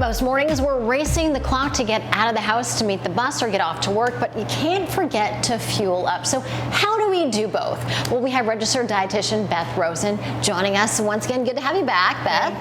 Most mornings we're racing the clock to get out of the house to meet the bus or get off to work, but you can't forget to fuel up. So how do we do both? Well, we have registered dietitian Beth Rosen joining us. Once again, good to have you back, Beth.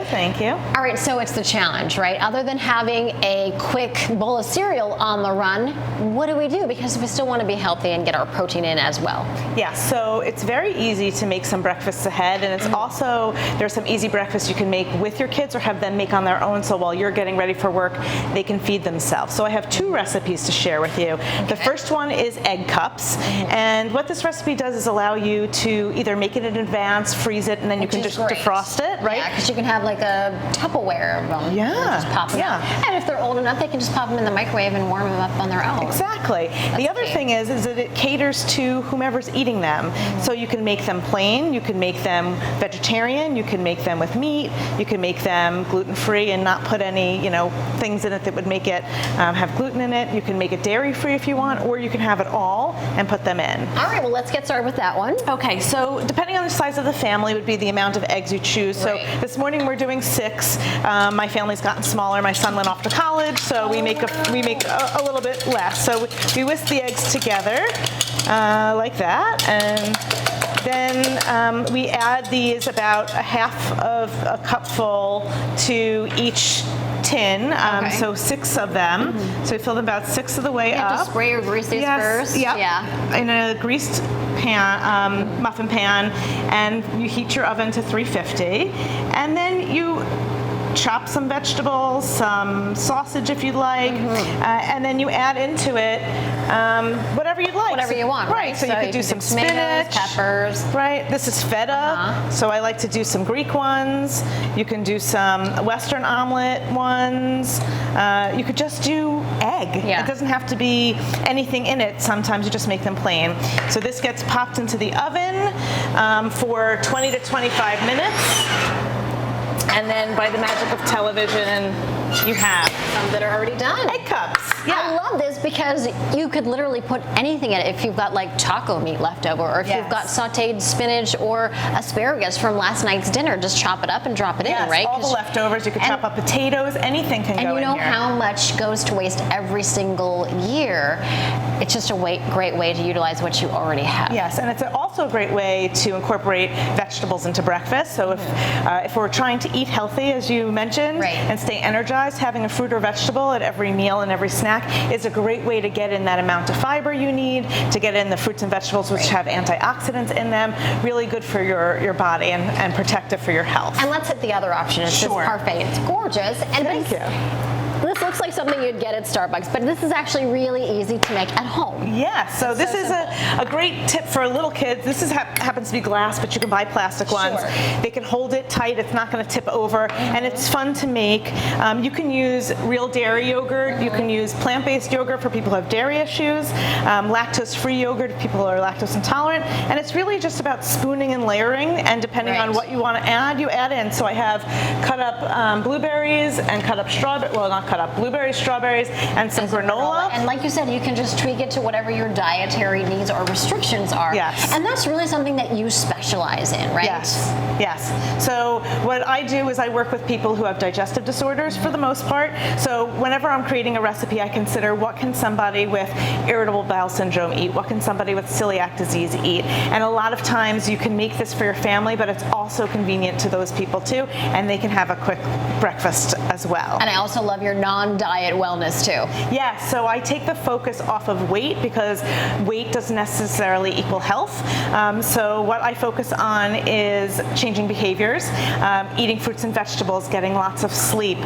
Thank you. All right, so it's the challenge, right? Other than having a quick bowl of cereal on the run, what do we do? Because we still want to be healthy and get our protein in as well. Yeah, so it's very easy to make some breakfasts ahead, and it's also, there's some easy breakfasts you can make with your kids or have them make on their own, so while you're getting ready for work, they can feed themselves. So I have two recipes to share with you. Okay. The first one is egg cups, and what this recipe does is allow you to either make it in advance, freeze it, and then you can just defrost it, right? Yeah, because you can have like a Tupperware of them. Yeah. Just pop them out. And if they're old enough, they can just pop them in the microwave and warm them up on their own. Exactly. The other thing is that it caters to whomever's eating them. So you can make them plain, you can make them vegetarian, you can make them with meat, you can make them gluten-free and not put any, things in it that would make it have gluten in it. You can make it dairy-free if you want, or you can have it all and put them in. All right, well, let's get started with that one. Okay, so depending on the size of the family would be the amount of eggs you choose. Right. So this morning we're doing 6. My family's gotten smaller. My son went off to college, so we make a little bit less. So we whisk the eggs together like that, and then we add these about a half of a cupful to each tin, so 6 of them. So we fill them about 6 of the way up. You have to spray or grease these first? Yep. Yeah. In a greased pan, muffin pan, and you heat your oven to 350, and then you chop some vegetables, some sausage if you'd like, and then you add into it whatever you'd like. Whatever you want, right? So you could do some tomatoes, spinach, peppers. Right. This is feta, so I like to do some Greek ones. You can do some Western omelet ones. You could just do egg. Yeah. It doesn't have to be anything in it. Sometimes you just make them plain. So this gets popped into the oven for 20 to 25 minutes. And then by the magic of television, you have some that are already done. Egg cups. Yeah. I love this because you could literally put anything in it. If you've got like taco meat left over, or if you've got sauteed spinach or asparagus from last night's dinner, just chop it up and drop it in, right? All the leftovers. You could chop up potatoes. Anything can go in here. And you know how much goes to waste every single year. It's just a great way to utilize what you already have. Yes, and it's also a great way to incorporate vegetables into breakfast. So if we're trying to eat healthy, as you mentioned, and stay energized, having a fruit or vegetable at every meal and every snack is a great way to get in that amount of fiber you need, to get in the fruits and vegetables which have antioxidants in them, really good for your body and protective for your health. And let's hit the other option. It's this parfait. It's gorgeous. And thank you. This looks like something you'd get at Starbucks, but this is actually really easy to make at home. Yeah, so this is a great tip for little kids. This happens to be glass, but you can buy plastic ones. They can hold it tight. It's not going to tip over, and it's fun to make. You can use real dairy yogurt. You can use plant-based yogurt for people who have dairy issues, lactose-free yogurt if people are lactose intolerant, and it's really just about spooning and layering, and depending on what you want to add, you add in. So I have cut up blueberries and cut up strawberries, well, not cut up blueberries, strawberries, and some granola. And like you said, you can just tweak it to whatever your dietary needs or restrictions are. Yes. And that's really something that you specialize in, right? Yes. So what I do is I work with people who have digestive disorders for the most part. So whenever I'm creating a recipe, I consider what can somebody with irritable bowel syndrome eat? What can somebody with celiac disease eat? And a lot of times you can make this for your family, but it's also convenient to those people too, and they can have a quick breakfast as well. And I also love your non-diet wellness too. Yes, so I take the focus off of weight because weight doesn't necessarily equal health. So what I focus on is changing behaviors, eating fruits and vegetables, getting lots of sleep,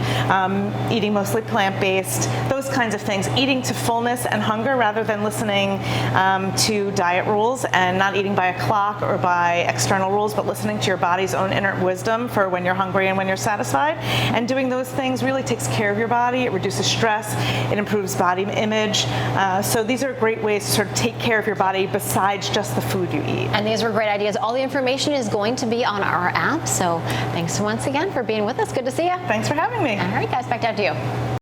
eating mostly plant-based, those kinds of things. Eating to fullness and hunger rather than listening to diet rules and not eating by a clock or by external rules, but listening to your body's own inner wisdom for when you're hungry and when you're satisfied. And doing those things really takes care of your body. It reduces stress. It improves body image. So these are great ways to sort of take care of your body besides just the food you eat. And these were great ideas. All the information is going to be on our app. So thanks once again for being with us. Good to see you. Thanks for having me. All right, guys, back down to you.